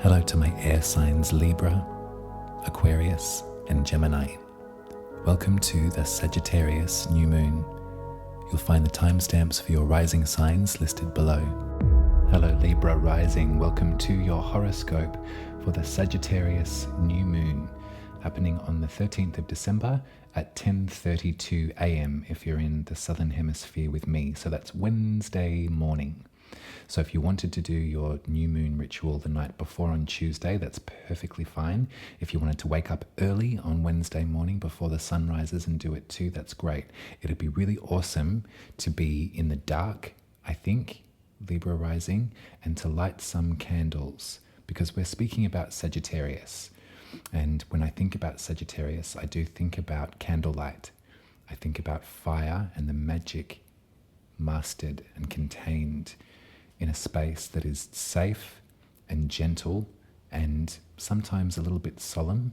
Hello to my air signs Libra, Aquarius and Gemini. Welcome to the Sagittarius new moon. You'll find the timestamps for your rising signs listed below. Hello Libra rising, welcome to your horoscope for the Sagittarius new moon happening on the 13th of December at 10:32 a.m. if you're in the southern hemisphere with me. So that's Wednesday morning. So if you wanted to do your new moon ritual the night before on Tuesday, that's perfectly fine. If you wanted to wake up early on Wednesday morning before the sun rises and do it too, that's great. It'd be really awesome to be in the dark, I think, Libra rising, and to light some candles, because we're speaking about Sagittarius. And when I think about Sagittarius, I do think about candlelight. I think about fire and the magic mastered and contained in a space that is safe and gentle and sometimes a little bit solemn.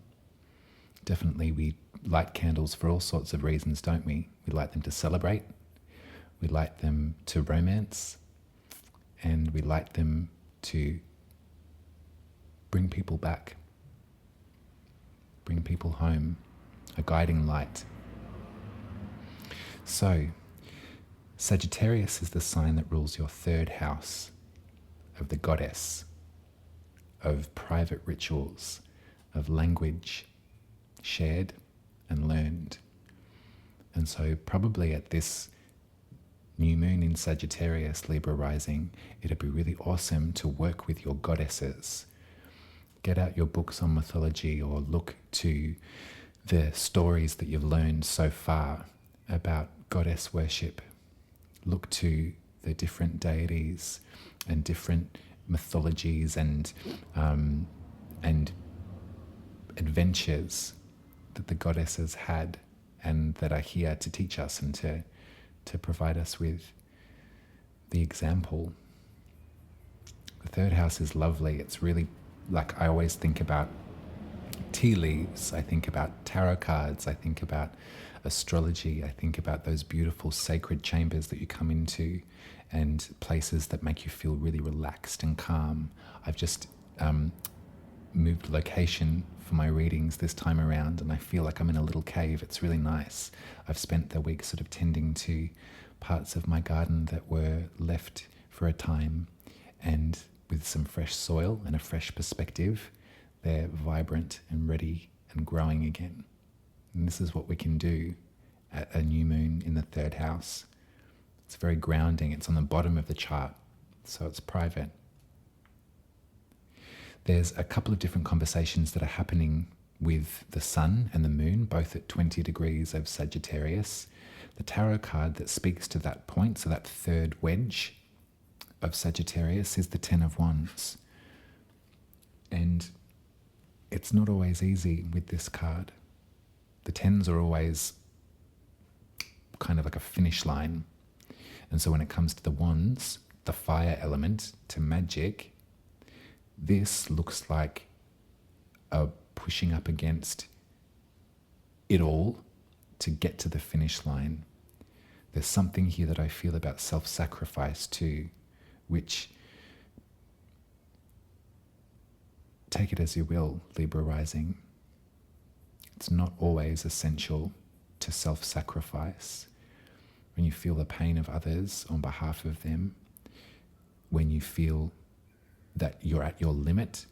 Definitely we light candles for all sorts of reasons, don't we? We light them to celebrate, we light them to romance, and we light them to bring people back, bring people home, a guiding light. So, Sagittarius is the sign that rules your third house of the goddess, of private rituals, of language shared and learned. And so probably at this new moon in Sagittarius, Libra rising, it'd be really awesome to work with your goddesses. Get out your books on mythology or look to the stories that you've learned so far about goddess worship. Look to the different deities and different mythologies and adventures that the goddesses had and that are here to teach us and to provide us with the example. The third house is lovely. It's really, like, I always think about tea leaves, I think about tarot cards, I think about astrology, I think about those beautiful sacred chambers that you come into and places that make you feel really relaxed and calm. I've just moved location for my readings this time around and I feel like I'm in a little cave. It's really nice. I've spent the week sort of tending to parts of my garden that were left for a time, and with some fresh soil and a fresh perspective, they're vibrant and ready and growing again. And this is what we can do at a new moon in the third house. It's very grounding. It's on the bottom of the chart, so it's private. There's a couple of different conversations that are happening with the sun and the moon, both at 20 degrees of Sagittarius. The tarot card that speaks to that point, so that third wedge of Sagittarius, is the Ten of Wands. And it's not always easy with this card. The tens are always kind of like a finish line. And so when it comes to the wands, the fire element to magic, this looks like a pushing up against it all to get to the finish line. There's something here that I feel about self-sacrifice too, which, take it as you will, Libra rising, it's not always essential to self-sacrifice. When you feel the pain of others on behalf of them, when you feel that you're at your limit,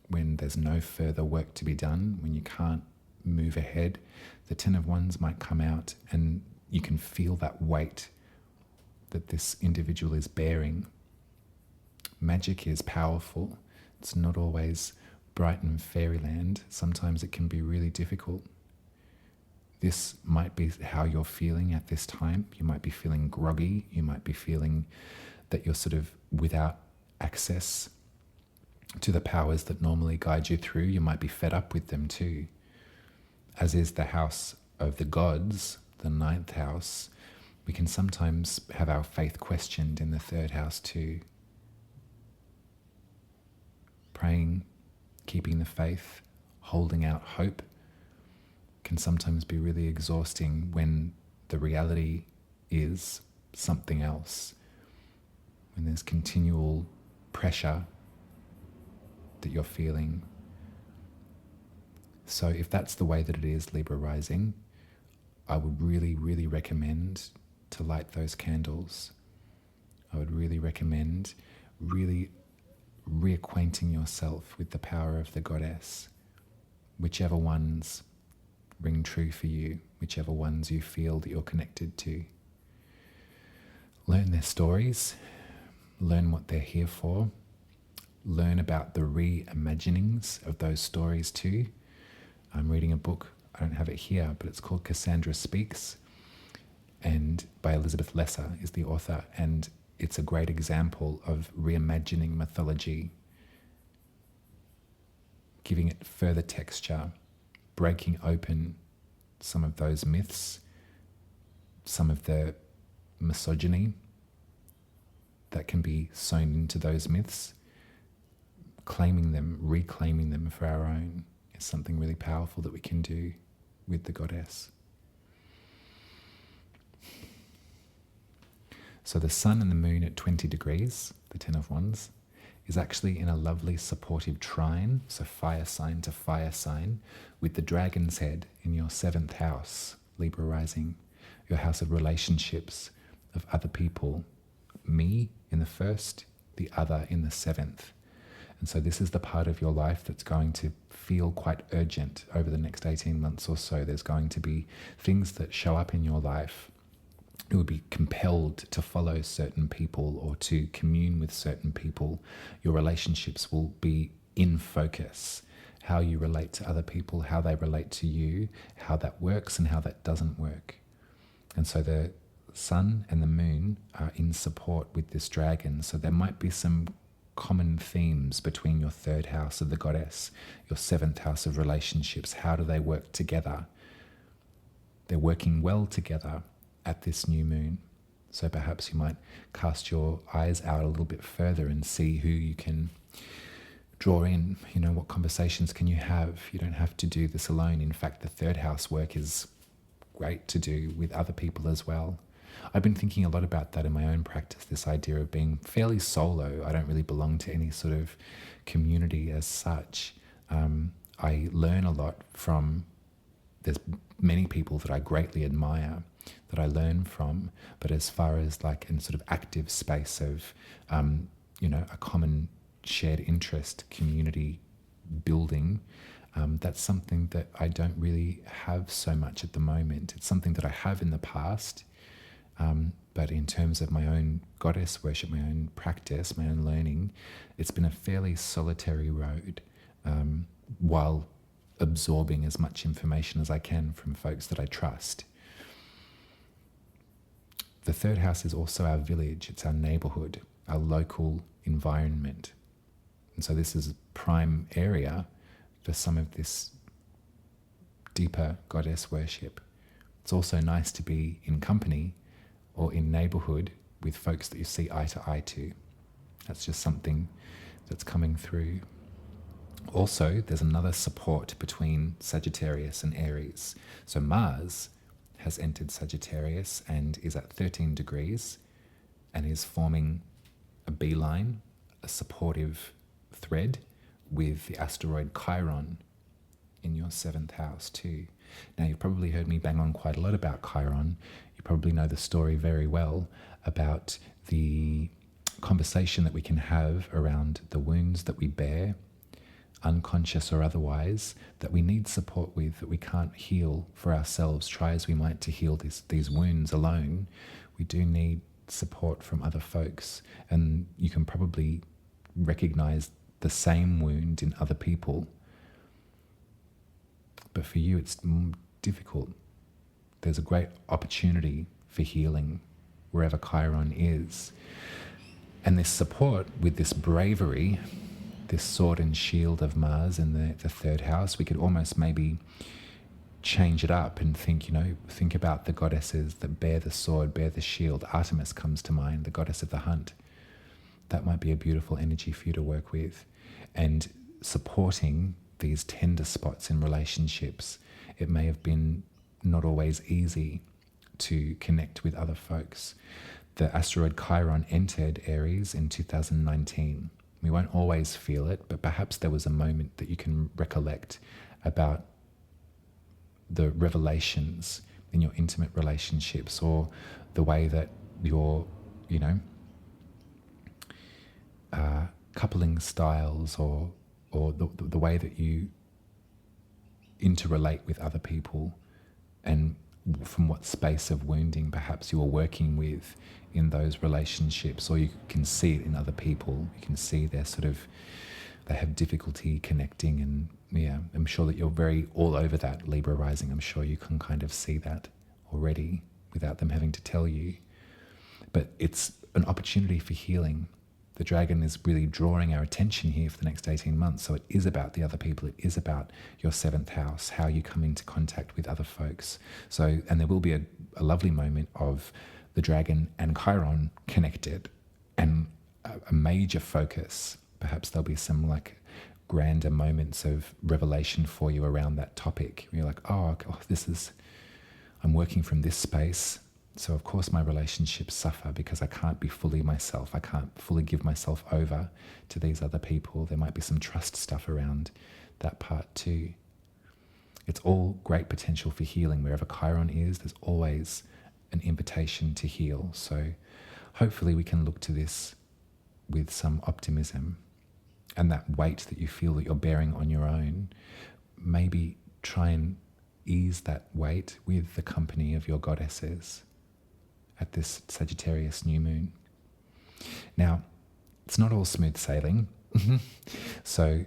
when there's no further work to be done, when you can't move ahead, the Ten of Wands might come out and you can feel that weight that this individual is bearing. Magic is powerful. It's not always bright and fairyland. Sometimes it can be really difficult. This might be how you're feeling at this time. You might be feeling groggy. You might be feeling that you're sort of without access to the powers that normally guide you through. You might be fed up with them too. As is the house of the gods, the ninth house, we can sometimes have our faith questioned in the third house too. Praying, keeping the faith, holding out hope can sometimes be really exhausting when the reality is something else. When there's continual pressure that you're feeling. So if that's the way that it is, Libra rising, I would really, really recommend to light those candles. I would really recommend really reacquainting yourself with the power of the goddess, whichever ones ring true for you, whichever ones you feel that you're connected to. Learn their stories, learn what they're here for, learn about the reimaginings of those stories too. I'm reading a book, I don't have it here, but it's called Cassandra Speaks, and by Elizabeth Lesser is the author, and it's a great example of reimagining mythology, giving it further texture, breaking open some of those myths, some of the misogyny that can be sewn into those myths, claiming them, reclaiming them for our own is something really powerful that we can do with the goddess. So the sun and the moon at 20 degrees, the 10 of Wands, is actually in a lovely supportive trine, so fire sign to fire sign, with the dragon's head in your 7th house, Libra rising, your house of relationships, of other people, me in the 1st, the other in the 7th. And so this is the part of your life that's going to feel quite urgent over the next 18 months or so. There's going to be things that show up in your life. You will be compelled to follow certain people or to commune with certain people. Your relationships will be in focus. How you relate to other people, how they relate to you, how that works and how that doesn't work. And so the sun and the moon are in support with this dragon. So there might be some common themes between your 3rd house of the goddess, your 7th house of relationships. How do they work together? They're working well together at this new moon. So perhaps you might cast your eyes out a little bit further and see who you can draw in. You know, what conversations can you have? You don't have to do this alone. In fact, the 3rd house work is great to do with other people as well. I've been thinking a lot about that in my own practice, this idea of being fairly solo. I don't really belong to any sort of community as such. I learn a lot from, there's many people that I greatly admire that I learn from, but as far as like in sort of active space of, a common shared interest, community building, that's something that I don't really have so much at the moment. It's something that I have in the past, but in terms of my own goddess worship, my own practice, my own learning, it's been a fairly solitary road, while absorbing as much information as I can from folks that I trust. The 3rd house is also our village, it's our neighborhood, our local environment. And so this is a prime area for some of this deeper goddess worship. It's also nice to be in company or in neighborhood with folks that you see eye to eye to. That's just something that's coming through. Also, there's another support between Sagittarius and Aries. So Mars has entered Sagittarius and is at 13 degrees and is forming a beeline, a supportive thread with the asteroid Chiron in your 7th house too. Now, you've probably heard me bang on quite a lot about Chiron. You probably know the story very well about the conversation that we can have around the wounds that we bear, unconscious or otherwise, that we need support with, that we can't heal for ourselves. Try as we might to heal these wounds alone, we do need support from other folks. And you can probably recognize the same wound in other people. But for you, it's difficult. There's a great opportunity for healing wherever Chiron is. And this support with this bravery, this sword and shield of Mars in the 3rd house, we could almost maybe change it up and think about the goddesses that bear the sword, bear the shield. Artemis comes to mind, the goddess of the hunt. That might be a beautiful energy for you to work with. And supporting these tender spots in relationships. It may have been not always easy to connect with other folks. The asteroid Chiron entered Aries in 2019. We won't always feel it, but perhaps there was a moment that you can recollect about the revelations in your intimate relationships, or the way that your, coupling styles, or the way that you interrelate with other people, and from what space of wounding perhaps you are working with in those relationships, or you can see it in other people. You can see they have difficulty connecting, and I'm sure that you're very all over that, Libra rising. I'm sure you can kind of see that already without them having to tell you. But it's an opportunity for healing. The dragon is really drawing our attention here for the next 18 months. So it is about the other people. It is about your 7th house, how you come into contact with other folks. So, and there will be a lovely moment of the dragon and Chiron connected, and a major focus. Perhaps there'll be some like grander moments of revelation for you around that topic. You're like, I'm working from this space. So of course my relationships suffer because I can't be fully myself. I can't fully give myself over to these other people. There might be some trust stuff around that part too. It's all great potential for healing. Wherever Chiron is, there's always an invitation to heal. So hopefully we can look to this with some optimism, and that weight that you feel that you're bearing on your own, maybe try and ease that weight with the company of your goddesses at this Sagittarius new moon. Now, it's not all smooth sailing. So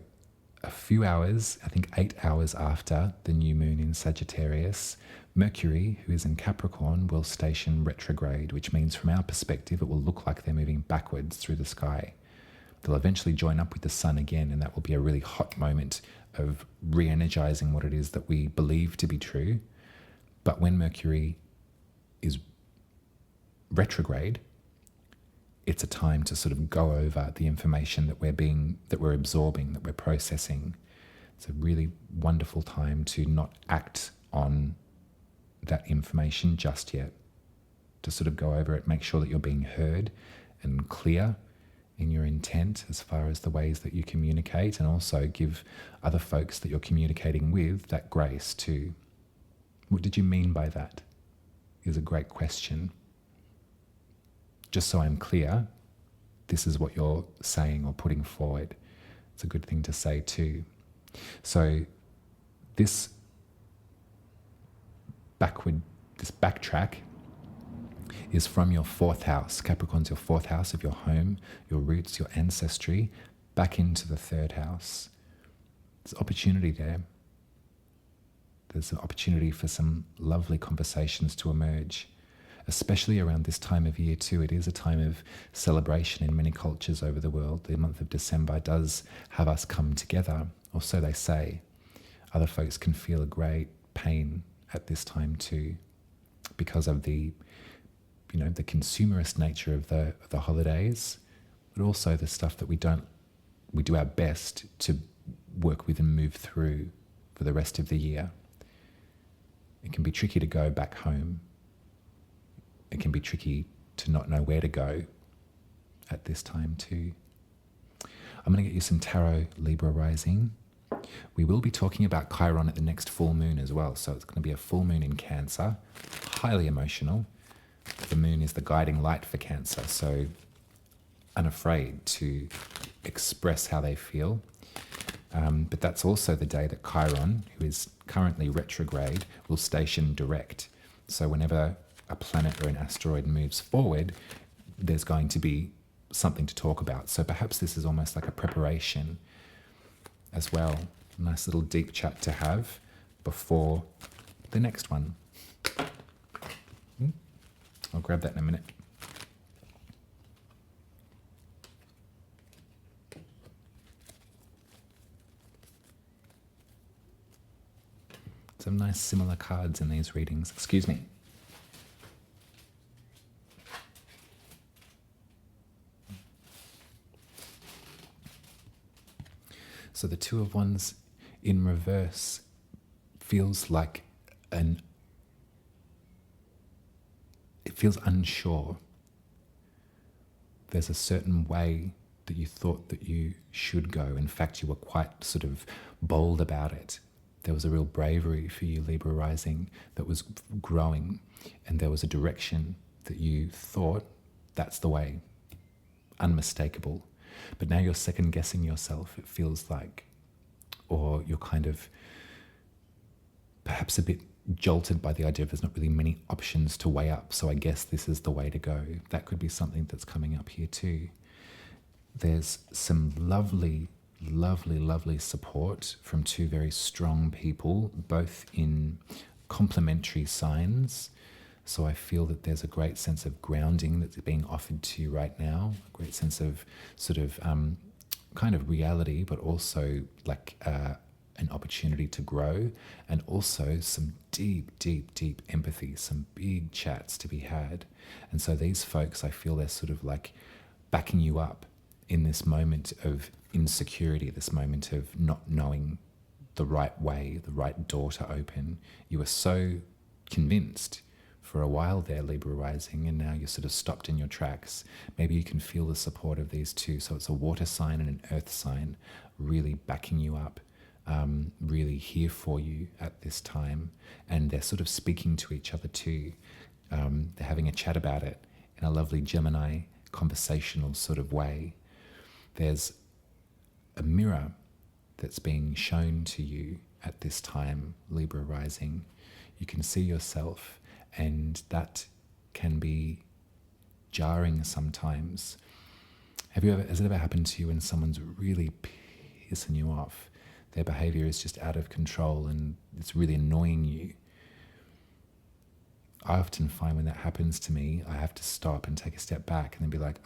a few hours, I think 8 hours after the new moon in Sagittarius, Mercury, who is in Capricorn, will station retrograde, which means from our perspective, it will look like they're moving backwards through the sky. They'll eventually join up with the sun again, and that will be a really hot moment of re-energizing what it is that we believe to be true. But when Mercury is retrograde, it's a time to sort of go over the information that we're absorbing, that we're processing. It's a really wonderful time to not act on that information just yet, to sort of go over it, make sure that you're being heard and clear in your intent as far as the ways that you communicate, and also give other folks that you're communicating with that grace too. What did you mean by that? Is a great question. Just so I'm clear, this is what you're saying or putting forward. It's a good thing to say too. So this backtrack is from your 4th house. Capricorn's your 4th house of your home, your roots, your ancestry, back into the 3rd house. There's opportunity there. There's an opportunity for some lovely conversations to emerge, especially around this time of year too. It is a time of celebration in many cultures over the world. The month of December does have us come together, or so they say. Other folks can feel a great pain at this time too, because of the consumerist nature of the holidays, but also the stuff that we do our best to work with and move through for the rest of the year. It can be tricky to go back home. It can be tricky to not know where to go at this time too. I'm going to get you some tarot, Libra rising. We will be talking about Chiron at the next full moon as well. So it's going to be a full moon in Cancer, highly emotional. The moon is the guiding light for Cancer, so unafraid to express how they feel. But that's also the day that Chiron, who is currently retrograde, will station direct. So whenever a planet or an asteroid moves forward, there's going to be something to talk about. So perhaps this is almost like a preparation as well. A nice little deep chat to have before the next one. I'll grab that in a minute. Some nice similar cards in these readings. Excuse me. So the Two of Wands in reverse feels like it feels unsure. There's a certain way that you thought that you should go. In fact, you were quite sort of bold about it. There was a real bravery for you, Libra rising, that was growing, and there was a direction that you thought, that's the way, unmistakable. But now you're second guessing yourself, it feels like, or you're kind of perhaps a bit jolted by the idea of there's not really many options to weigh up, so I guess this is the way to go. That could be something that's coming up here too. There's some lovely, lovely, lovely support from two very strong people, both in complementary signs. So I feel that there's a great sense of grounding that's being offered to you right now, a great sense of sort of kind of reality, but also like an opportunity to grow, and also some deep, deep, deep empathy, some big chats to be had. And so these folks, I feel they're sort of like backing you up in this moment of insecurity, this moment of not knowing the right way, the right door to open. You were so convinced for a while there, Libra rising, and now you're sort of stopped in your tracks. Maybe you can feel the support of these two. So it's a water sign and an earth sign really backing you up, really here for you at this time. And they're sort of speaking to each other too. They're having a chat about it in a lovely Gemini conversational sort of way. There's a mirror that's being shown to you at this time, Libra rising. You can see yourself, and that can be jarring sometimes. Has it ever happened to you when someone's really pissing you off? Their behavior is just out of control and it's really annoying you. I often find when that happens to me, I have to stop and take a step back and then be like,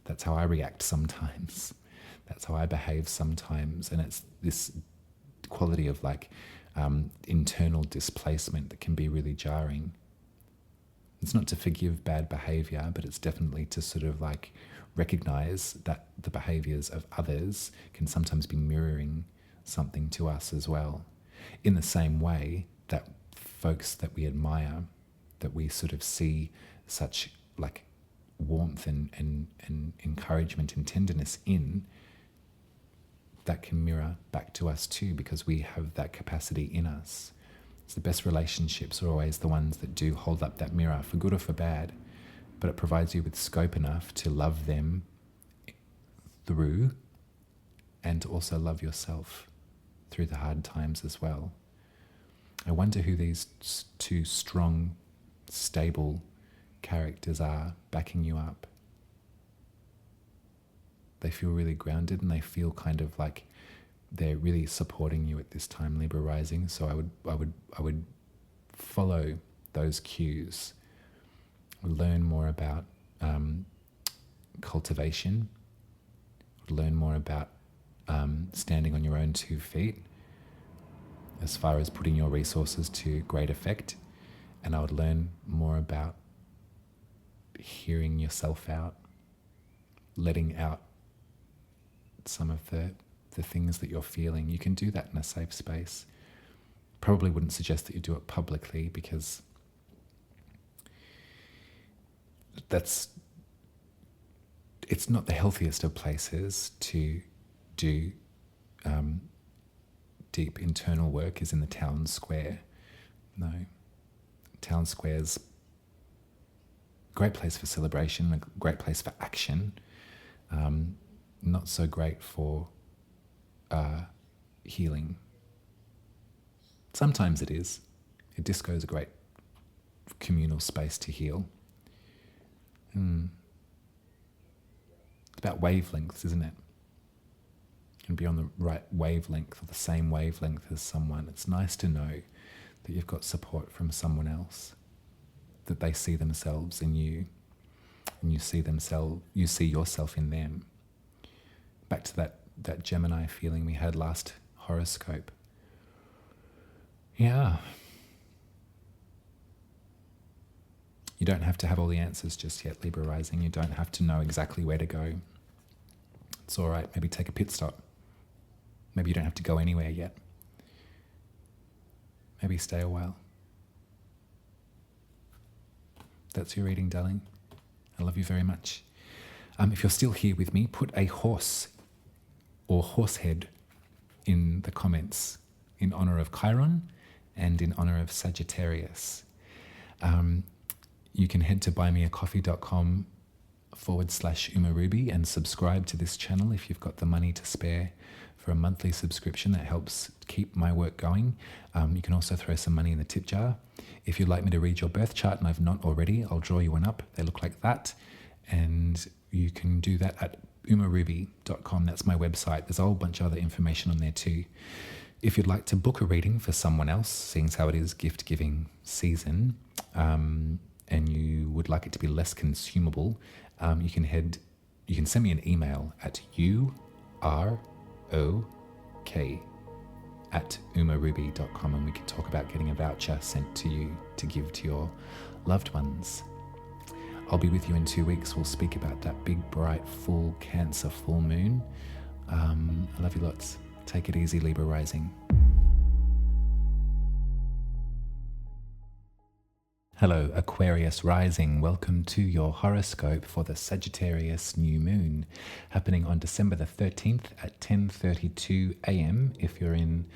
that's how I react sometimes. That's how I behave sometimes. And it's this quality of like internal displacement that can be really jarring. It's not to forgive bad behavior, but it's definitely to sort of like recognize that the behaviors of others can sometimes be mirroring something to us as well. In the same way that folks that we admire, that we sort of see such like warmth and encouragement and tenderness in, that can mirror back to us too, because we have that capacity in us. It's the best relationships are always the ones that do hold up that mirror, for good or for bad, but it provides you with scope enough to love them through and to also love yourself through the hard times as well. I wonder who these two strong, stable characters are backing you up. They feel really grounded and they feel kind of like they're really supporting you at this time, Libra rising. So I would follow those cues, learn more about cultivation, learn more about standing on your own 2 feet as far as putting your resources to great effect. And I would learn more about hearing yourself out, letting out some of the things that you're feeling. You can do that in a safe space. Probably wouldn't suggest that you do it publicly, because it's not the healthiest of places to do deep internal work is in the town square. No. Town square's a great place for celebration, a great place for action. Not so great for healing. Sometimes it is. A disco is a great communal space to heal. It's about wavelengths, isn't it? And be on the right wavelength, or the same wavelength as someone. It's nice to know that you've got support from someone else, that they see themselves in you, and you see yourself in them. Back to that Gemini feeling we had last horoscope. Yeah. You don't have to have all the answers just yet, Libra rising. You don't have to know exactly where to go. It's all right. Maybe take a pit stop. Maybe you don't have to go anywhere yet. Maybe stay a while. That's your reading, darling. I love you very much. If you're still here with me, put a horse or horse head in the comments in honor of Chiron and in honor of Sagittarius. You can head to buymeacoffee.com/umaruby and subscribe to this channel if you've got the money to spare for a monthly subscription. That helps keep my work going. You can also throw some money in the tip jar. If you'd like me to read your birth chart and I've not already, I'll draw you one up. They look like that. And you can do that at umaruby.com. That's my website. There's a whole bunch of other information on there too. If you'd like to book a reading for someone else, seeing as how it is gift giving season, and you would like it to be less consumable, you can send me an email at urok@umaruby.com, and we can talk about getting a voucher sent to you to give to your loved ones. I'll be with you in 2 weeks. We'll speak about that big, bright, full Cancer full moon. I love you lots. Take it easy, Libra rising. Hello, Aquarius rising. Welcome to your horoscope for the Sagittarius new moon, happening on December the 13th at 10:32 a.m. if you're in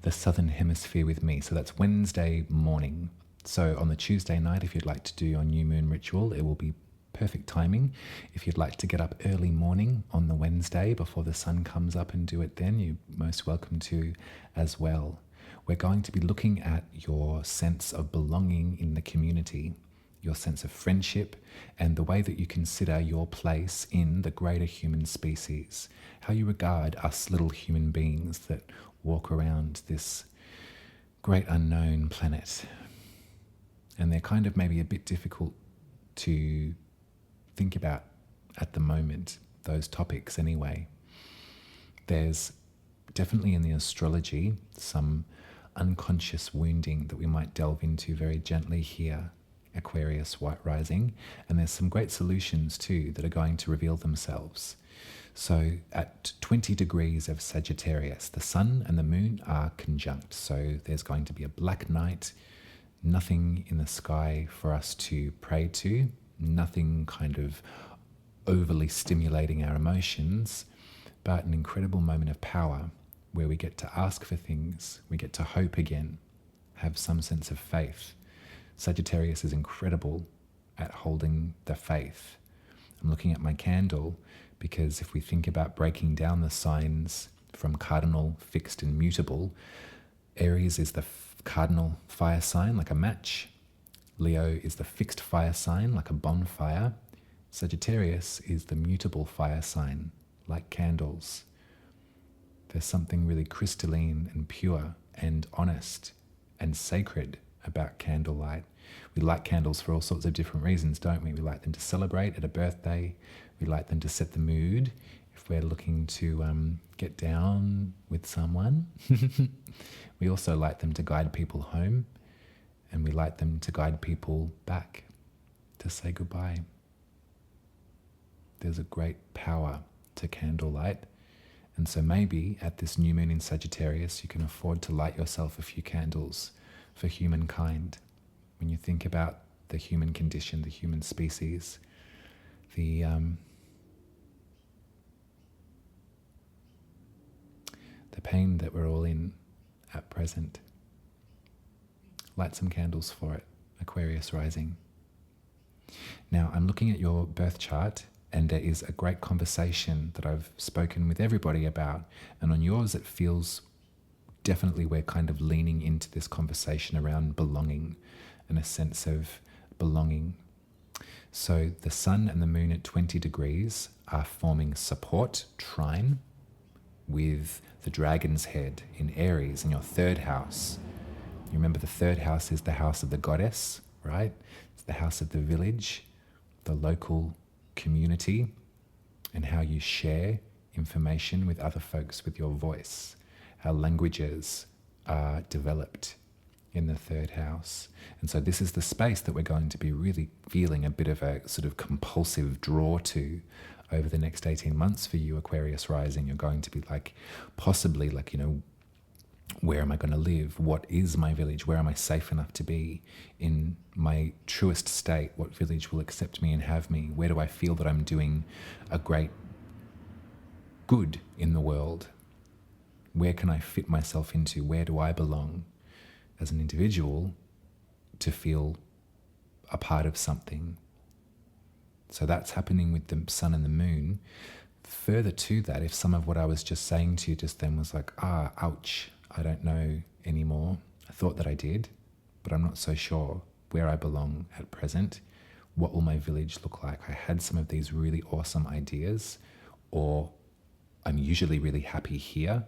the southern hemisphere with me. So that's Wednesday morning. So on the Tuesday night, if you'd like to do your new moon ritual, it will be perfect timing. If you'd like to get up early morning on the Wednesday before the sun comes up and do it then, you're most welcome to as well. We're going to be looking at your sense of belonging in the community, your sense of friendship, and the way that you consider your place in the greater human species, how you regard us little human beings that walk around this great unknown planet. And they're kind of maybe a bit difficult to think about at the moment, those topics anyway. There's definitely in the astrology some unconscious wounding that we might delve into very gently here, Aquarius white rising, and there's some great solutions too that are going to reveal themselves. So at 20 degrees of Sagittarius, the sun and the moon are conjunct, so there's going to be a black night, nothing in the sky for us to pray to, nothing kind of overly stimulating our emotions, but an incredible moment of power where we get to ask for things, we get to hope again, have some sense of faith. Sagittarius is incredible at holding the faith. I'm looking at my candle because if we think about breaking down the signs from cardinal, fixed and mutable, Aries is the cardinal fire sign like a match. Leo is the fixed fire sign like a bonfire. Sagittarius is the mutable fire sign like candles. There's something really crystalline and pure and honest and sacred about candlelight. We light candles for all sorts of different reasons, don't we? We light them to celebrate at a birthday. We light them to set the mood if we're looking to get down with someone. We also light them to guide people home, and we light them to guide people back, to say goodbye. There's a great power to candlelight. And so maybe at this new moon in Sagittarius, you can afford to light yourself a few candles for humankind. When you think about the human condition, the human species, the pain that we're all in at present. Light some candles for it, Aquarius rising. Now, I'm looking at your birth chart, and there is a great conversation that I've spoken with everybody about. And on yours, it feels definitely we're kind of leaning into this conversation around belonging and a sense of belonging. So the sun and the moon at 20 degrees are forming support trine with the dragon's head in Aries in your third house. You remember the third house is the house of the goddess, right? It's the house of the village, the local community, and how you share information with other folks with your voice, how languages are developed in the third house. And so this is the space that we're going to be really feeling a bit of a sort of compulsive draw to over the next 18 months for you, Aquarius rising. You're going to be possibly Where am I going to live? What is my village? Where am I safe enough to be in my truest state? What village will accept me and have me? Where do I feel that I'm doing a great good in the world? Where can I fit myself into? Where do I belong as an individual to feel a part of something? So that's happening with the sun and the moon. Further to that, if some of what I was just saying to you just then was like, ouch, I don't know anymore. I thought that I did, but I'm not so sure where I belong at present. What will my village look like? I had some of these really awesome ideas, or I'm usually really happy here.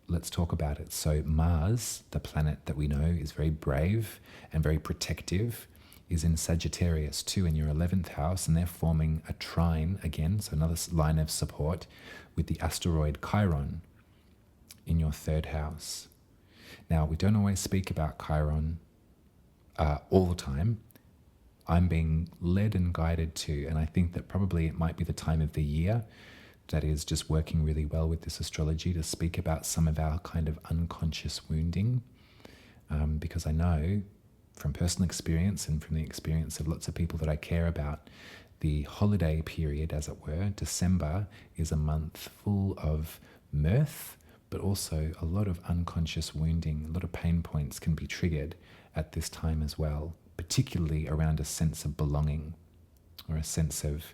Let's talk about it. So Mars, the planet that we know is very brave and very protective, is in Sagittarius too, in your 11th house, and they're forming a trine again, so another line of support with the asteroid Chiron in your 3rd house. Now, we don't always speak about Chiron all the time. I'm being led and guided to, and I think that probably it might be the time of the year that is just working really well with this astrology to speak about some of our kind of unconscious wounding, because I know from personal experience and from the experience of lots of people that I care about, the holiday period, as it were, December, is a month full of mirth, but also a lot of unconscious wounding. A lot of pain points can be triggered at this time as well, particularly around a sense of belonging or a sense of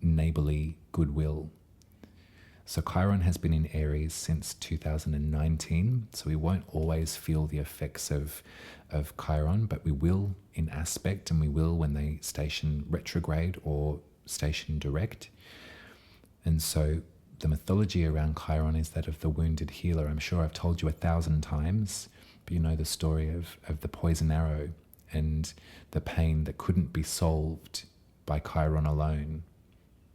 neighborly goodwill. So Chiron has been in Aries since 2019, so we won't always feel the effects of Chiron, but we will in aspect, and we will when they station retrograde or station direct. And so the mythology around Chiron is that of the wounded healer. I'm sure I've told you 1,000 times, but you know the story of the poison arrow and the pain that couldn't be solved by Chiron alone.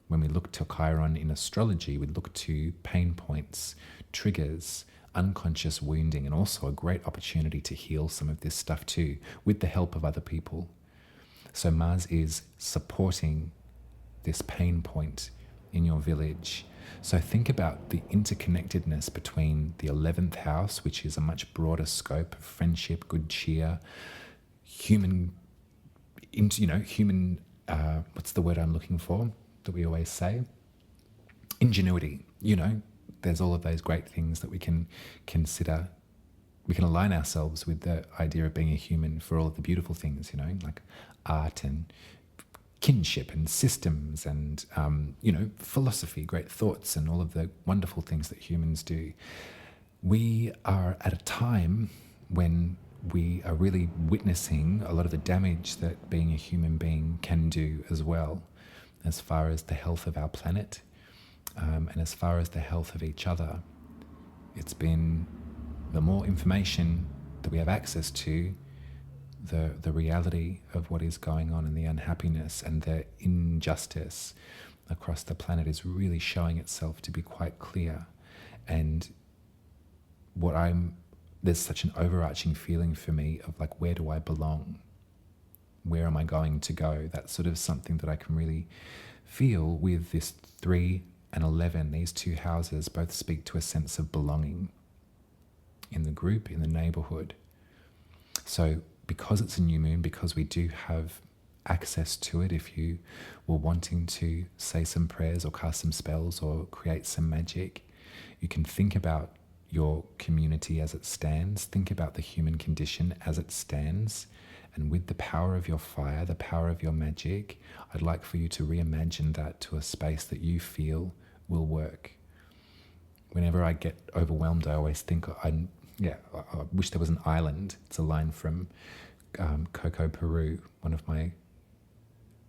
When we look to Chiron in astrology, we look to pain points, triggers, unconscious wounding, and also a great opportunity to heal some of this stuff too, with the help of other people. So Mars is supporting this pain point in your village. So think about the interconnectedness between the 11th house, which is a much broader scope of friendship, good cheer, human, what's the word I'm looking for that we always say? Ingenuity. There's all of those great things that we can consider. We can align ourselves with the idea of being a human for all of the beautiful things, like art and kinship and systems and, philosophy, great thoughts and all of the wonderful things that humans do. We are at a time when we are really witnessing a lot of the damage that being a human being can do as well, as far as the health of our planet and as far as the health of each other. It's been the more information that we have access to, the reality of what is going on and the unhappiness and the injustice across the planet is really showing itself to be quite clear. And there's such an overarching feeling for me of like, where do I belong? Where am I going to go? That's sort of something that I can really feel with this 3 and 11. These two houses both speak to a sense of belonging in the group, in the neighborhood. So because it's a new moon, because we do have access to it, if you were wanting to say some prayers or cast some spells or create some magic, you can think about your community as it stands, think about the human condition as it stands, and with the power of your fire, the power of your magic, I'd like for you to reimagine that to a space that you feel will work. Whenever I get overwhelmed, I always think, I wish there was an island. It's a line from Coco Peru, one of my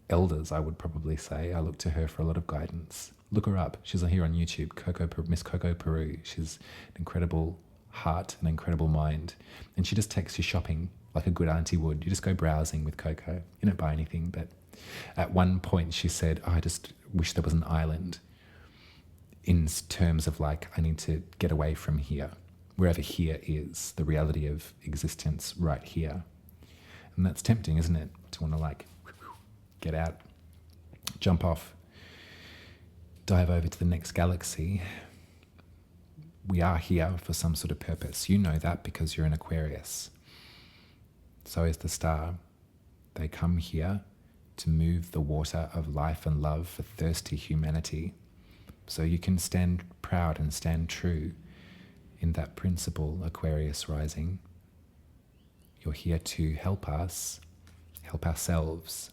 elders, I would probably say. I look to her for a lot of guidance. Look her up. She's here on YouTube, Miss Coco Peru. She's an incredible heart, an incredible mind. And she just takes you shopping like a good auntie would. You just go browsing with Coco. You don't buy anything. But at one point she said, I just wish there was an island, in terms of like, I need to get away from here, wherever here is, the reality of existence right here. And that's tempting, isn't it? To want to like, get out, jump off, dive over to the next galaxy. we are here for some sort of purpose. You know that because you're an Aquarius. So is the star. They come here to move the water of life and love for thirsty humanity. So you can stand proud and stand true in that principle, Aquarius rising. You're here to help us, help ourselves.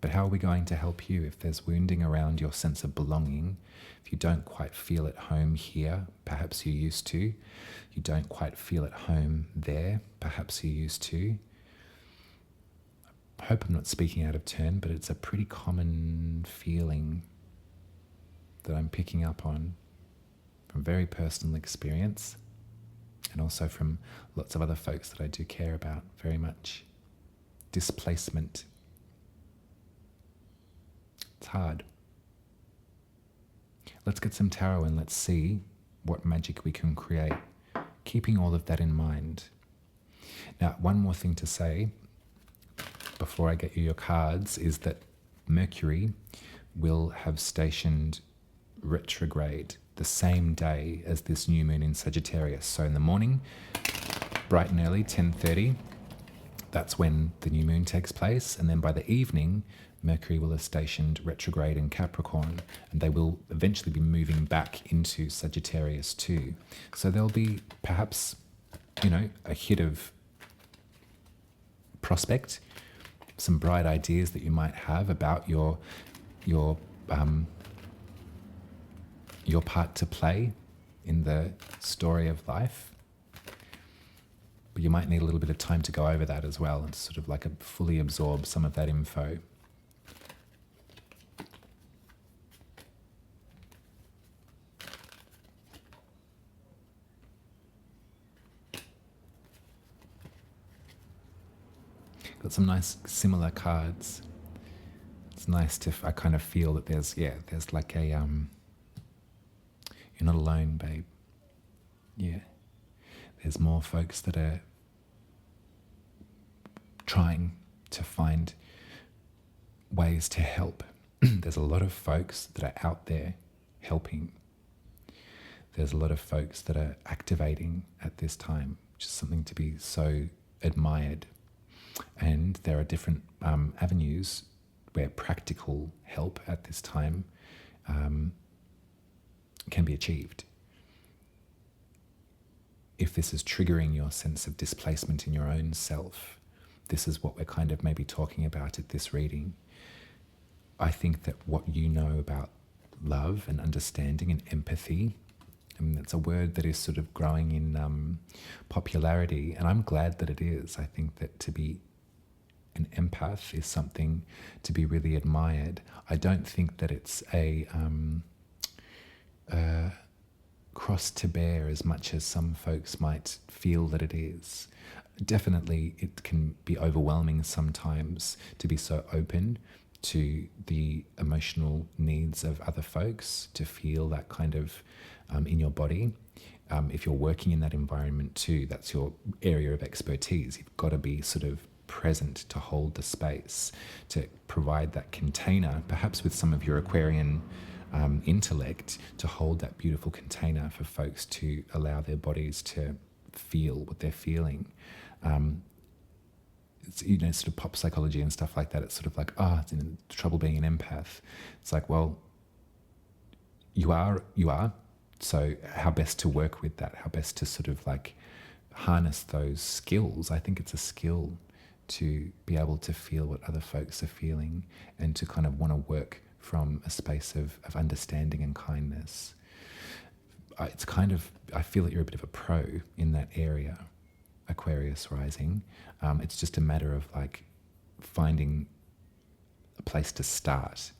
But how are we going to help you if there's wounding around your sense of belonging? If you don't quite feel at home here, perhaps you used to. You don't quite feel at home there, perhaps you used to. I hope I'm not speaking out of turn, but it's a pretty common feeling that I'm picking up on from very personal experience and also from lots of other folks that I do care about very much. Displacement. It's hard. Let's get some tarot and let's see what magic we can create, keeping all of that in mind. Now, one more thing to say before I get you your cards is that Mercury will have stationed retrograde the same day as this new moon in Sagittarius. So in the morning, bright and early, 10:30, that's when the new moon takes place. And then by the evening, Mercury will have stationed retrograde in Capricorn, and they will eventually be moving back into Sagittarius too. So there'll be perhaps, a hit of prospect, some bright ideas that you might have about your part to play in the story of life. But you might need a little bit of time to go over that as well and sort of like fully absorb some of that info. Got some nice similar cards. It's nice I kind of feel that there's like a, you're not alone, babe. Yeah. There's more folks that are trying to find ways to help. There's a lot of folks that are out there helping. There's a lot of folks that are activating at this time, which is something to be so admired. And there are different avenues where practical help at this time can be achieved. If this is triggering your sense of displacement in your own self, this is what we're kind of maybe talking about at this reading. I think that what you know about love and understanding and empathy, it's a word that is sort of growing in popularity, and I'm glad that it is. I think that to be an empath is something to be really admired. I don't think that it's a cross to bear as much as some folks might feel that it is. Definitely it can be overwhelming sometimes to be so open to the emotional needs of other folks, to feel that kind of in your body. If you're working in that environment too, that's your area of expertise. You've got to be sort of present to hold the space, to provide that container, perhaps with some of your Aquarian intellect, to hold that beautiful container for folks to allow their bodies to feel what they're feeling. It's, sort of pop psychology and stuff like that. It's sort of like, trouble being an empath. It's like, well, you are. So how best to work with that? How best to sort of like harness those skills? I think it's a skill to be able to feel what other folks are feeling and to kind of want to work from a space of understanding and kindness. It's kind of, I feel that you're a bit of a pro in that area, Aquarius rising. It's just a matter of like finding a place to start.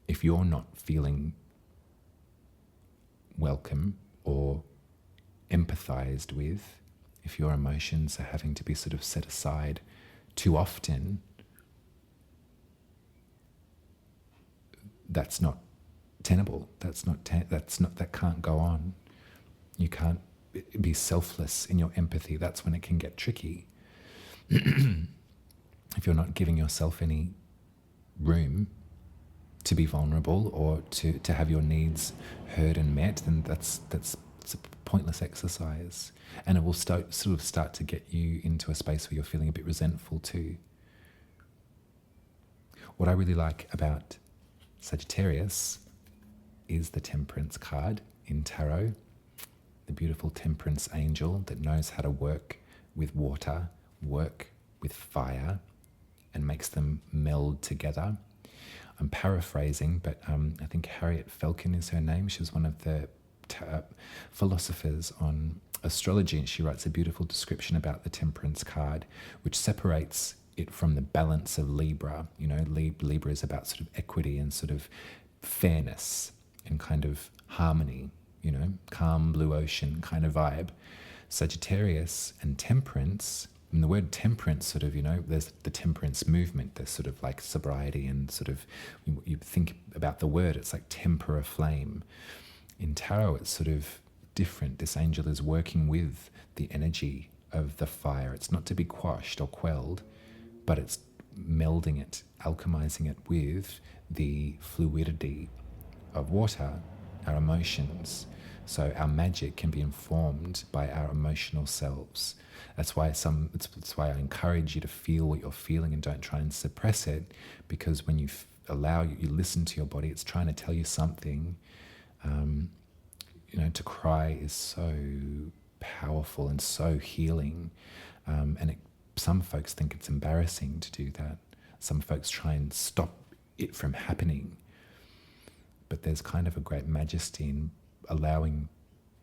If you're not feeling welcome or empathized with, if your emotions are having to be sort of set aside too often, that's not tenable. That can't go on. You can't be selfless in your empathy. That's when it can get tricky. If you're not giving yourself any room to be vulnerable or to have your needs heard and met, then that's it's a pointless exercise, and it will sort of start to get you into a space where you're feeling a bit resentful too. What I really like about Sagittarius is the Temperance card in tarot, the beautiful Temperance angel that knows how to work with water, work with fire, and makes them meld together. I'm paraphrasing, but I think Harriet Falcon is her name. She was one of the philosophers on astrology, and she writes a beautiful description about the Temperance card, which separates it from the balance of Libra. You know, Libra is about sort of equity and sort of fairness and kind of harmony, you know, calm blue ocean kind of vibe. Sagittarius and Temperance, and the word temperance sort of, you know, there's the temperance movement, there's sort of like sobriety and sort of, you think about the word, it's like temper a flame. In tarot, it's sort of different. This angel is working with the energy of the fire. It's not to be quashed or quelled, but it's melding it, alchemizing it with the fluidity of water, our emotions. So our magic can be informed by our emotional selves. That's why I encourage you to feel what you're feeling and don't try and suppress it, because when you you listen to your body, it's trying to tell you something. You know, to cry is so powerful and so healing, and some folks think it's embarrassing to do that. Some folks try and stop it from happening, but there's kind of a great majesty in allowing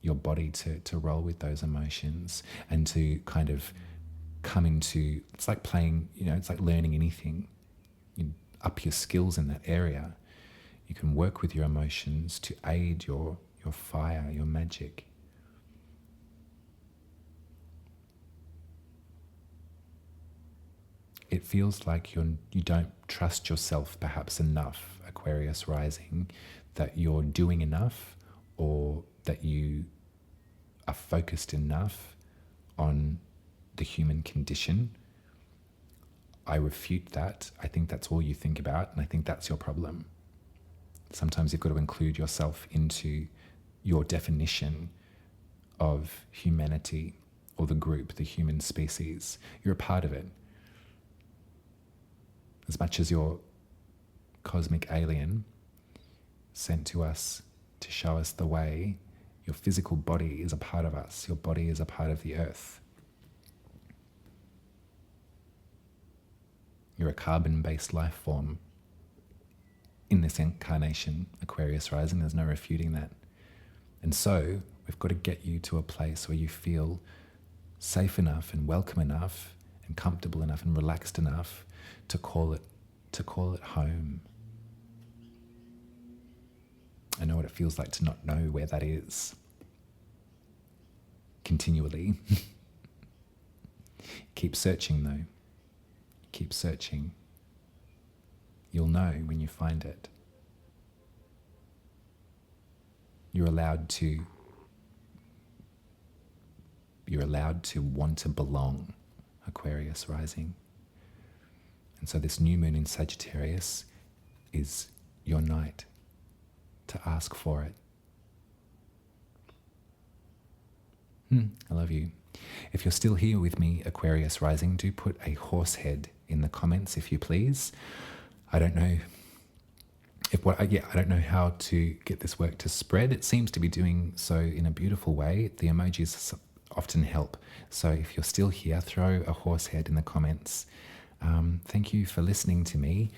your body to roll with those emotions and to kind of come into, it's like playing, you know, it's like learning anything. You up your skills in that area. You can work with your emotions to aid your fire, your magic. It feels like you don't trust yourself perhaps enough, Aquarius rising, that you're doing enough or that you are focused enough on the human condition. I refute that. I think that's all you think about, and I think that's your problem. Sometimes you've got to include yourself into your definition of humanity or the group, the human species. You're a part of it. As much as you're cosmic alien sent to us to show us the way, your physical body is a part of us. Your body is a part of the earth. You're a carbon-based life form in this incarnation, Aquarius rising. There's no refuting that. And so we've got to get you to a place where you feel safe enough and welcome enough and comfortable enough and relaxed enough to call it home. I know what it feels like to not know where that is. Continually. Keep searching though. Keep searching. You'll know when you find it. You're allowed to want to belong, Aquarius rising. And so this new moon in Sagittarius is your night to ask for it. I love you. If you're still here with me, Aquarius rising, do put a horse head in the comments if you please. I don't know I don't know how to get this work to spread. It seems to be doing so in a beautiful way. The emojis often help. So if you're still here, throw a horse head in the comments. Thank you for listening to me.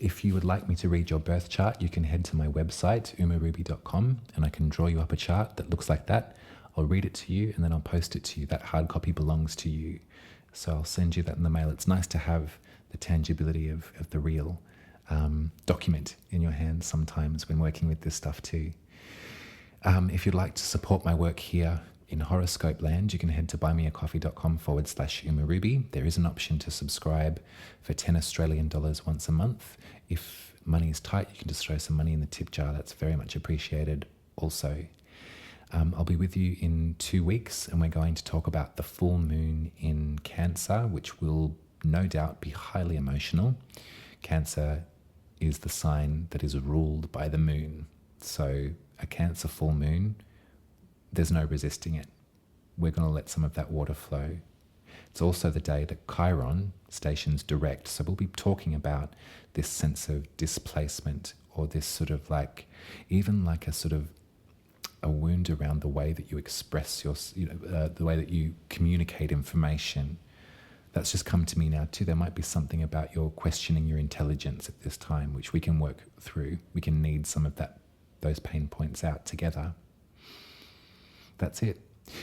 If you would like me to read your birth chart, you can head to my website, umaruby.com, and I can draw you up a chart that looks like that. I'll read it to you and then I'll post it to you. That hard copy belongs to you. So I'll send you that in the mail. It's nice to have the tangibility of the real document in your hands sometimes when working with this stuff too. If you'd like to support my work here in Horoscope land, you can head to buymeacoffee.com/umaruby. There is an option to subscribe for 10 Australian dollars once a month. If money is tight, you can just throw some money in the tip jar. That's very much appreciated also. I'll be with you in 2 weeks, and we're going to talk about the full moon in Cancer, which will no doubt be highly emotional. Cancer is the sign that is ruled by the moon. So a Cancer full moon, there's no resisting it. We're going to let some of that water flow. It's also the day that Chiron stations direct. So we'll be talking about this sense of displacement, or this sort of like, even like a sort of a wound around the way that you express your, the way that you communicate information. That's just come to me now too. There might be something about your questioning your intelligence at this time, which we can work through. We can knead some of those pain points out together. That's it.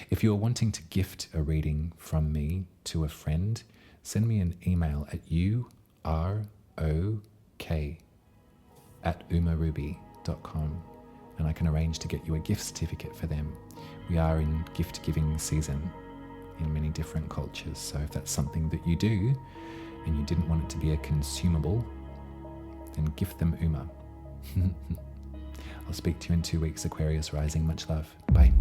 If you're wanting to gift a reading from me to a friend, send me an email at urok@umaruby.com, and I can arrange to get you a gift certificate for them. We are in gift giving season in many different cultures, so if that's something that you do and you didn't want it to be a consumable, then gift them Uma. I'll speak to you in 2 weeks, Aquarius rising. Much love. Bye.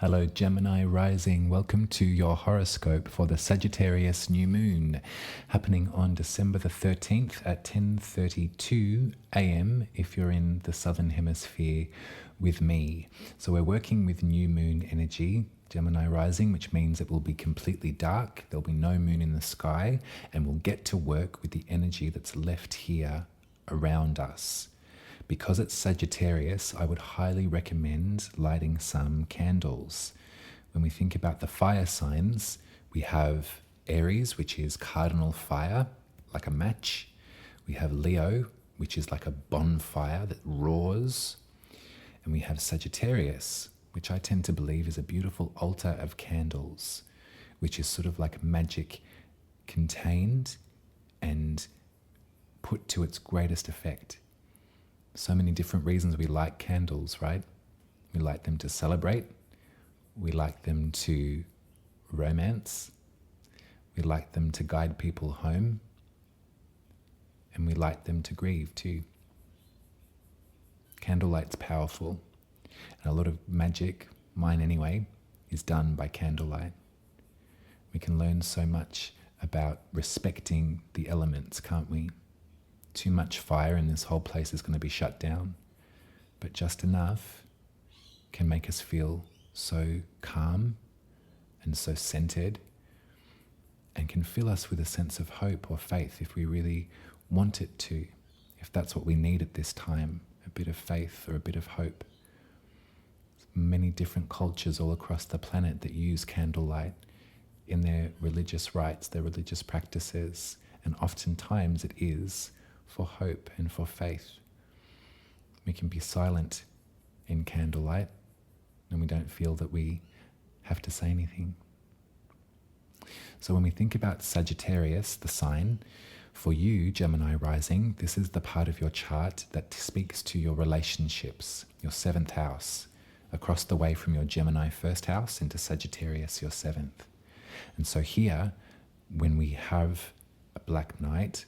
Hello, Gemini rising. Welcome to your horoscope for the Sagittarius new moon, happening on December the 13th at 10:32 a.m. if you're in the southern hemisphere with me. So we're working with new moon energy, Gemini rising, which means it will be completely dark. There'll be no moon in the sky, and we'll get to work with the energy that's left here around us. Because it's Sagittarius, I would highly recommend lighting some candles. When we think about the fire signs, we have Aries, which is cardinal fire, like a match. We have Leo, which is like a bonfire that roars. And we have Sagittarius, which I tend to believe is a beautiful altar of candles, which is sort of like magic contained and put to its greatest effect. So many different reasons we light candles, right? We light them to celebrate. We light them to romance. We light them to guide people home. And we light them to grieve too. Candlelight's powerful. And a lot of magic, mine anyway, is done by candlelight. We can learn so much about respecting the elements, can't we? Too much fire and this whole place is going to be shut down. But just enough can make us feel so calm and so centered, and can fill us with a sense of hope or faith if we really want it to, if that's what we need at this time, a bit of faith or a bit of hope. Many different cultures all across the planet that use candlelight in their religious rites, their religious practices, and oftentimes it is for hope and for faith. We can be silent in candlelight and we don't feel that we have to say anything. So when we think about Sagittarius, the sign, for you, Gemini rising, this is the part of your chart that speaks to your relationships, your 7th house, across the way from your Gemini 1st house into Sagittarius, your 7th. And so here, when we have a black night,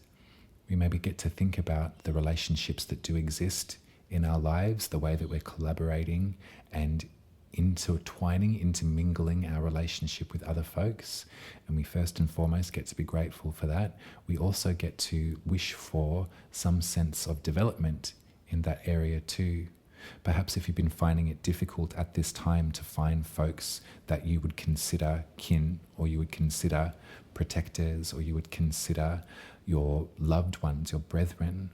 we maybe get to think about the relationships that do exist in our lives, the way that we're collaborating and intermingling our relationship with other folks. And we first and foremost get to be grateful for that. We also get to wish for some sense of development in that area too. Perhaps if you've been finding it difficult at this time to find folks that you would consider kin, or you would consider protectors, or you would consider your loved ones, your brethren,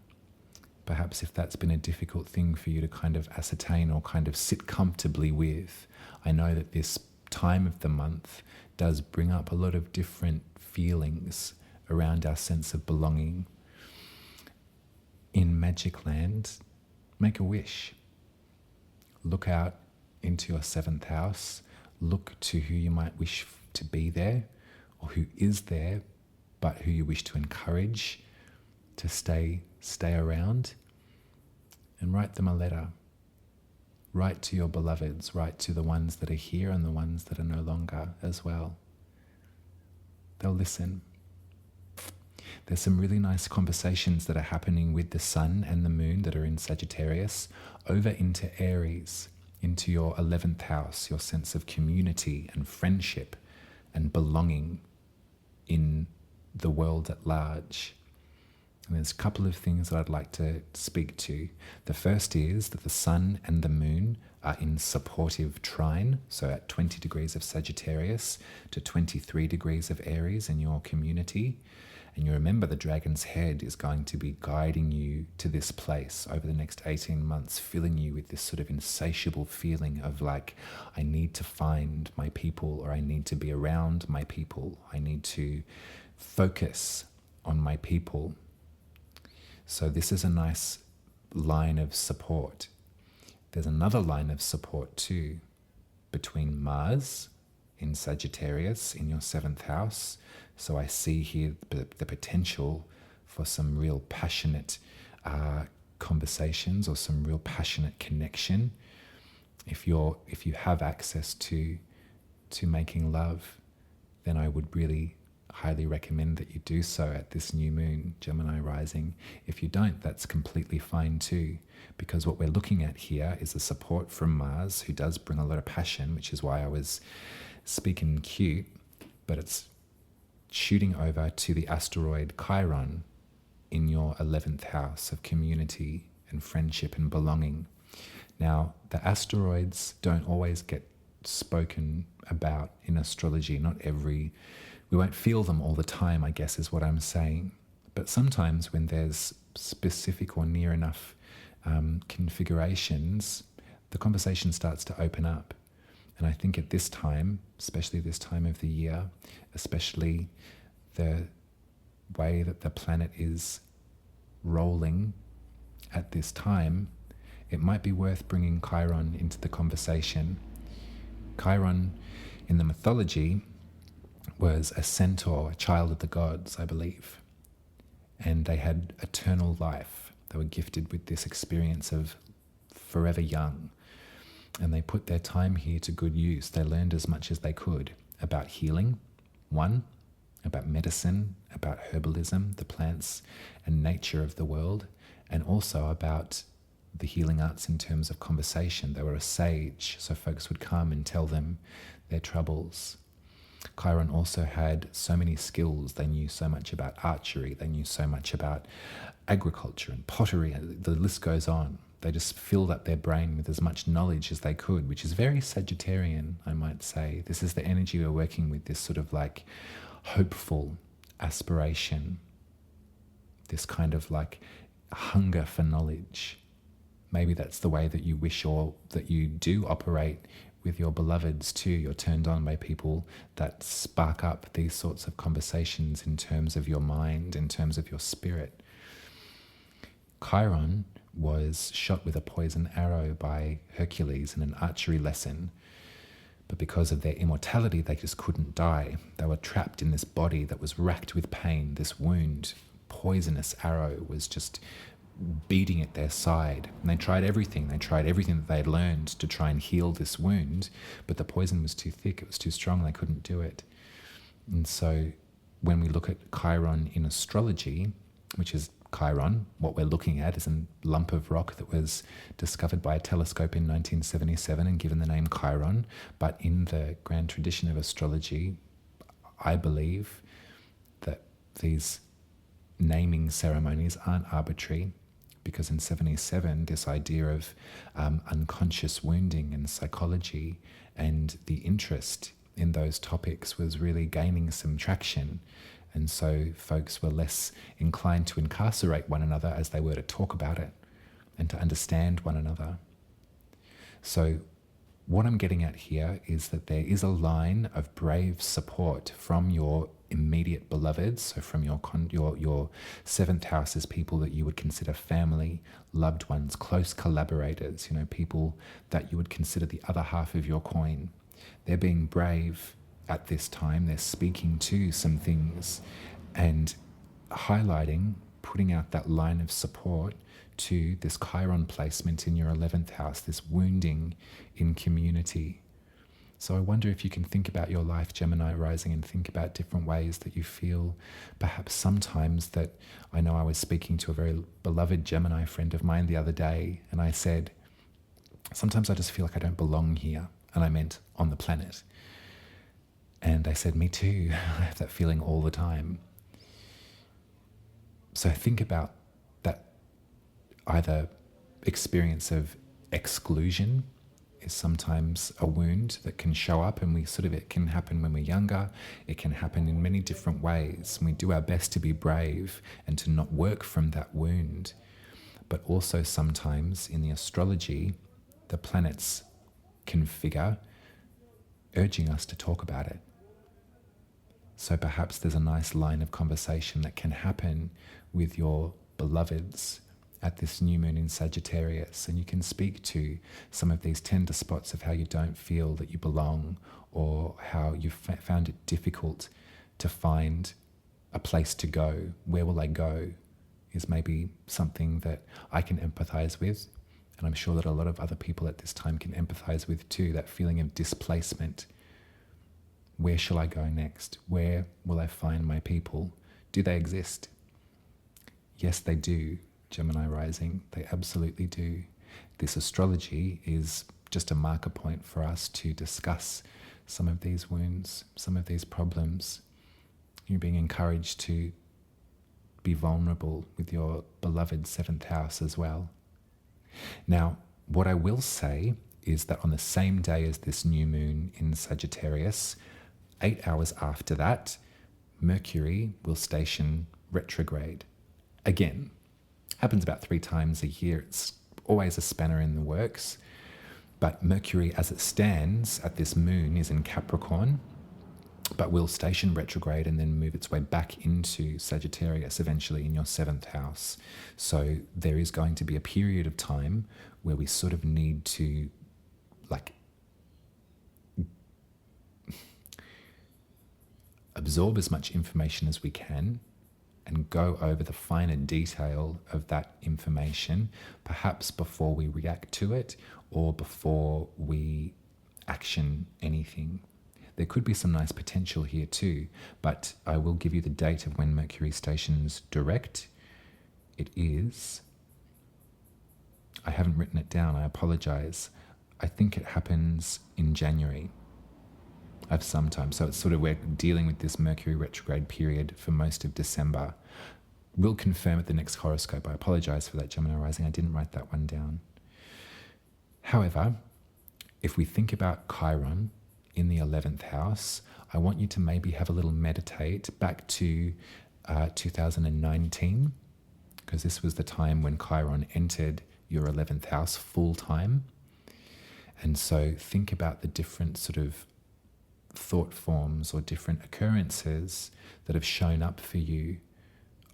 perhaps if that's been a difficult thing for you to kind of ascertain or kind of sit comfortably with, I know that this time of the month does bring up a lot of different feelings around our sense of belonging. In Magic Land, make a wish. Look out into your 7th house. Look to who you might wish to be there, or who is there, but who you wish to encourage to stay around, and write them a letter. Write to your beloveds, write to the ones that are here and the ones that are no longer as well. They'll listen. There's some really nice conversations that are happening with the sun and the moon that are in Sagittarius over into Aries, into your 11th house, your sense of community and friendship and belonging in the world at large. And there's a couple of things that I'd like to speak to. The first is that the sun and the moon are in supportive trine, so at 20 degrees of Sagittarius to 23 degrees of Aries in your community. And you remember the dragon's head is going to be guiding you to this place over the next 18 months, filling you with this sort of insatiable feeling of like, I need to find my people, or I need to be around my people. I need to focus on my people. So this is a nice line of support. There's another line of support too, between Mars in Sagittarius in your 7th house. So I see here the potential for some real passionate conversations, or some real passionate connection. If you have access to making love, then I would really highly recommend that you do so at this new moon, Gemini rising. If you don't, that's completely fine too, because what we're looking at here is a support from Mars, who does bring a lot of passion, which is why I was speaking cute, but it's shooting over to the asteroid Chiron in your 11th house of community and friendship and belonging. Now, the asteroids don't always get spoken about in astrology. We won't feel them all the time, I guess is what I'm saying. But sometimes when there's specific or near enough configurations, the conversation starts to open up. And I think at this time, especially this time of the year, especially the way that the planet is rolling at this time, it might be worth bringing Chiron into the conversation. Chiron in the mythology was a centaur, a child of the gods, I believe. And they had eternal life. They were gifted with this experience of forever young. And they put their time here to good use. They learned as much as they could about healing, about medicine, about herbalism, the plants and nature of the world, and also about the healing arts in terms of conversation. They were a sage, so folks would come and tell them their troubles. Chiron also had so many skills. They knew so much about archery. They knew so much about agriculture and pottery. The list goes on. They just filled up their brain with as much knowledge as they could, which is very Sagittarian, I might say. This is the energy we're working with, this sort of like hopeful aspiration, this kind of like hunger for knowledge. Maybe that's the way that you wish, or that you do operate with your beloveds too. You're turned on by people that spark up these sorts of conversations in terms of your mind, in terms of your spirit. Chiron was shot with a poison arrow by Hercules in an archery lesson, but because of their immortality, they just couldn't die. They were trapped in this body that was racked with pain. This wound, poisonous arrow, was just beating at their side. And they tried everything. They tried everything that they'd learned to try and heal this wound, but the poison was too thick, it was too strong, they couldn't do it. And so when we look at Chiron in astrology, which is Chiron, what we're looking at is a lump of rock that was discovered by a telescope in 1977 and given the name Chiron. But in the grand tradition of astrology, I believe that these naming ceremonies aren't arbitrary, because in 77, this idea of unconscious wounding and psychology and the interest in those topics was really gaining some traction. And so folks were less inclined to incarcerate one another as they were to talk about it and to understand one another. So what I'm getting at here is that there is a line of brave support from your immediate beloveds, so from your 7th house is people that you would consider family, loved ones, close collaborators, people that you would consider the other half of your coin. They're being brave at this time. They're speaking to some things and highlighting, putting out that line of support to this Chiron placement in your 11th house, this wounding in community. So I wonder if you can think about your life, Gemini rising, and think about different ways that you feel perhaps sometimes that. I know I was speaking to a very beloved Gemini friend of mine the other day, and I said, sometimes I just feel like I don't belong here. And I meant on the planet. And they said, me too. I have that feeling all the time. So think about that either experience of exclusion is sometimes a wound that can show up, and it can happen when we're younger. It can happen in many different ways. And we do our best to be brave and to not work from that wound. But also sometimes in the astrology, the planets configure, urging us to talk about it. So perhaps there's a nice line of conversation that can happen with your beloveds at this new moon in Sagittarius, and you can speak to some of these tender spots of how you don't feel that you belong, or how you found it difficult to find a place to go. Where will I go is maybe something that I can empathize with, and I'm sure that a lot of other people at this time can empathize with too, that feeling of displacement. Where shall I go next? Where will I find my people? Do they exist? Yes, they do, Gemini rising. They absolutely do. This astrology is just a marker point for us to discuss some of these wounds, some of these problems. You're being encouraged to be vulnerable with your beloved 7th house as well. Now, what I will say is that on the same day as this new moon in Sagittarius, 8 hours after that, Mercury will station retrograde. Again, happens about 3 times a year. It's always a spanner in the works. But Mercury, as it stands at this moon, is in Capricorn, but will station retrograde and then move its way back into Sagittarius eventually in your 7th house. So there is going to be a period of time where we sort of need to absorb as much information as we can and go over the finer detail of that information, perhaps before we react to it or before we action anything. There could be some nice potential here too, but I will give you the date of when Mercury stations direct. It is, I haven't written it down, I apologize. I think it happens in January of some time. So it's sort of, we're dealing with this Mercury retrograde period for most of December. We'll confirm at the next horoscope. I apologize for that, Gemini rising. I didn't write that one down. However, if we think about Chiron in the 11th house, I want you to maybe have a little meditate back to 2019, because this was the time when Chiron entered your 11th house full time. And so think about the different sort of thought forms or different occurrences that have shown up for you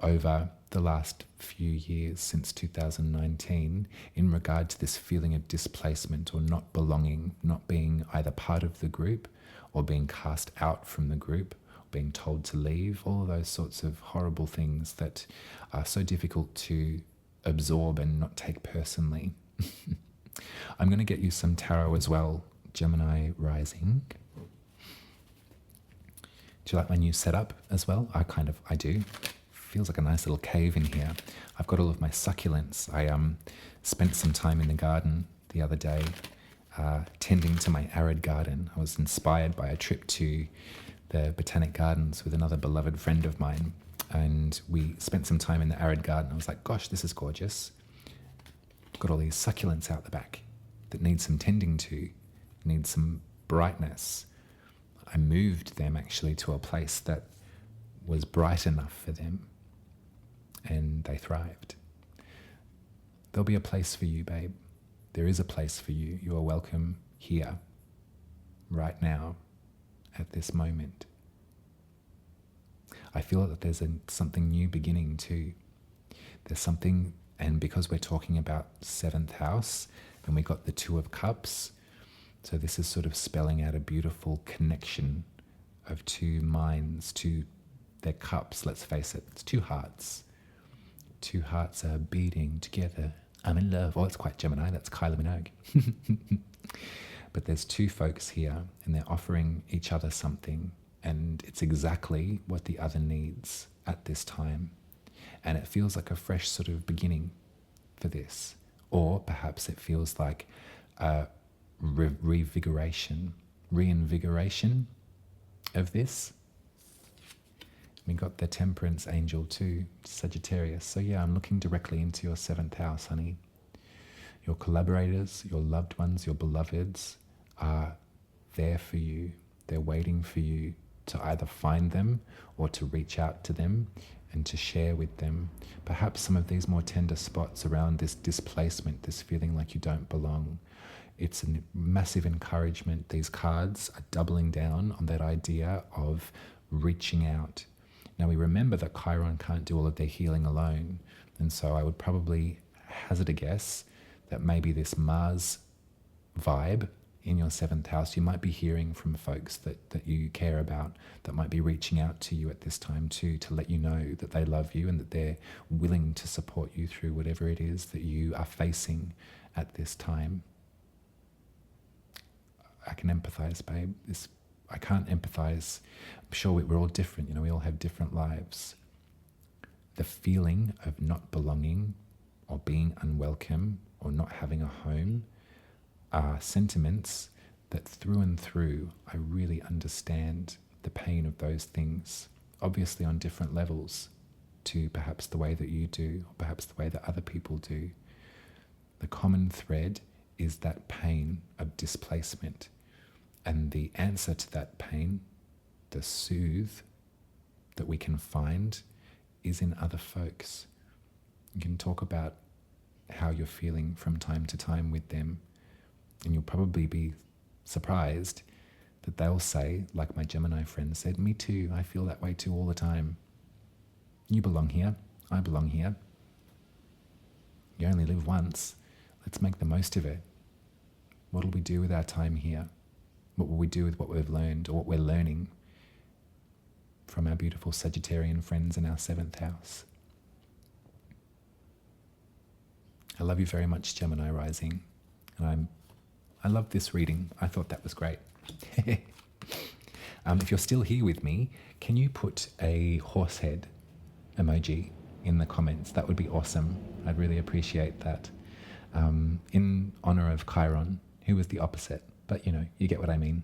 over the last few years since 2019 in regard to this feeling of displacement or not belonging, not being either part of the group or being cast out from the group, being told to leave, all of those sorts of horrible things that are so difficult to absorb and not take personally. I'm going to get you some tarot as well, Gemini rising. Do you like my new setup as well? I do. Feels like a nice little cave in here. I've got all of my succulents. I spent some time in the garden the other day, tending to my arid garden. I was inspired by a trip to the Botanic Gardens with another beloved friend of mine, and we spent some time in the arid garden. I was like, gosh, this is gorgeous. Got all these succulents out the back that need some tending to, need some brightness. I moved them actually to a place that was bright enough for them, and they thrived. There'll be a place for you, babe. There is a place for you. You are welcome here, right now, at this moment. I feel that there's something new beginning too. There's something, and because we're talking about 7th house, and we got the 2 of Cups, so this is sort of spelling out a beautiful connection of 2 minds, their cups, let's face it, it's 2 hearts. 2 hearts are beating together. I'm in love. Oh, it's quite Gemini, that's Kylie Minogue. But there's 2 folks here, and they're offering each other something, and it's exactly what the other needs at this time. And it feels like a fresh sort of beginning for this. Or perhaps it feels like a reinvigoration of this. We got the Temperance Angel too, Sagittarius. So yeah, I'm looking directly into your 7th house, honey. Your collaborators, your loved ones, your beloveds are there for you. They're waiting for you to either find them or to reach out to them and to share with them perhaps some of these more tender spots around this displacement, this feeling like you don't belong. It's a massive encouragement. These cards are doubling down on that idea of reaching out. Now we remember that Chiron can't do all of their healing alone, and so I would probably hazard a guess that maybe this Mars vibe in your 7th house, you might be hearing from folks that you care about, that might be reaching out to you at this time too, to let you know that they love you and that they're willing to support you through whatever it is that you are facing at this time. I can empathize, babe. I can't empathize. I'm sure we're all different, we all have different lives. The feeling of not belonging or being unwelcome or not having a home are sentiments that through and through I really understand the pain of those things, obviously on different levels to perhaps the way that you do, or perhaps the way that other people do. The common thread is that pain of displacement, and the answer to that pain, the soothe that we can find, is in other folks. You can talk about how you're feeling from time to time with them, and you'll probably be surprised that they'll say, like my Gemini friend said, me too, I feel that way too all the time. You belong here, I belong here. You only live once, let's make the most of it. What will we do with our time here? What will we do with what we've learned, or what we're learning from our beautiful Sagittarian friends in our 7th house? I love you very much, Gemini rising, and I love this reading. I thought that was great. If you're still here with me, can you put a horse head emoji in the comments? That would be awesome. I'd really appreciate that. In honor of Chiron, who was the opposite, but you get what I mean.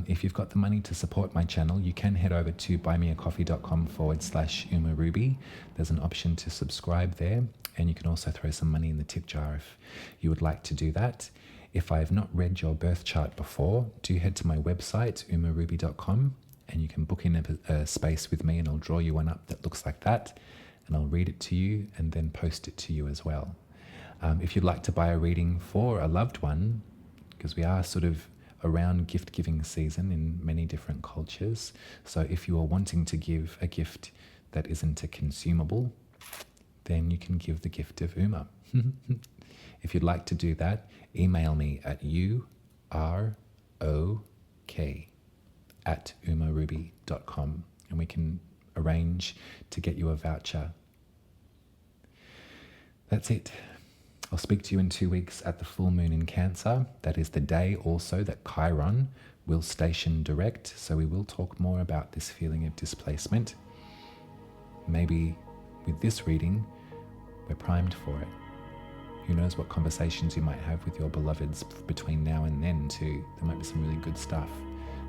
If you've got the money to support my channel, you can head over to buymeacoffee.com/UmaRuby. There's an option to subscribe there, and you can also throw some money in the tip jar if you would like to do that. If I have not read your birth chart before, do head to my website, umaruby.com, and you can book in a space with me, and I'll draw you one up that looks like that, and I'll read it to you and then post it to you as well. If you'd like to buy a reading for a loved one, because we are sort of around gift-giving season in many different cultures, so if you are wanting to give a gift that isn't a consumable, then you can give the gift of Uma. If you'd like to do that, email me at urok@umaruby.com, and we can arrange to get you a voucher. That's it. I'll speak to you in 2 weeks at the full moon in Cancer. That is the day also that Chiron will station direct, so we will talk more about this feeling of displacement. Maybe with this reading, we're primed for it. Who knows what conversations you might have with your beloveds between now and then too. There might be some really good stuff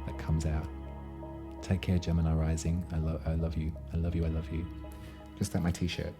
that comes out. Take care, Gemini rising. I love you. I love you. I love you. Just like my t-shirt.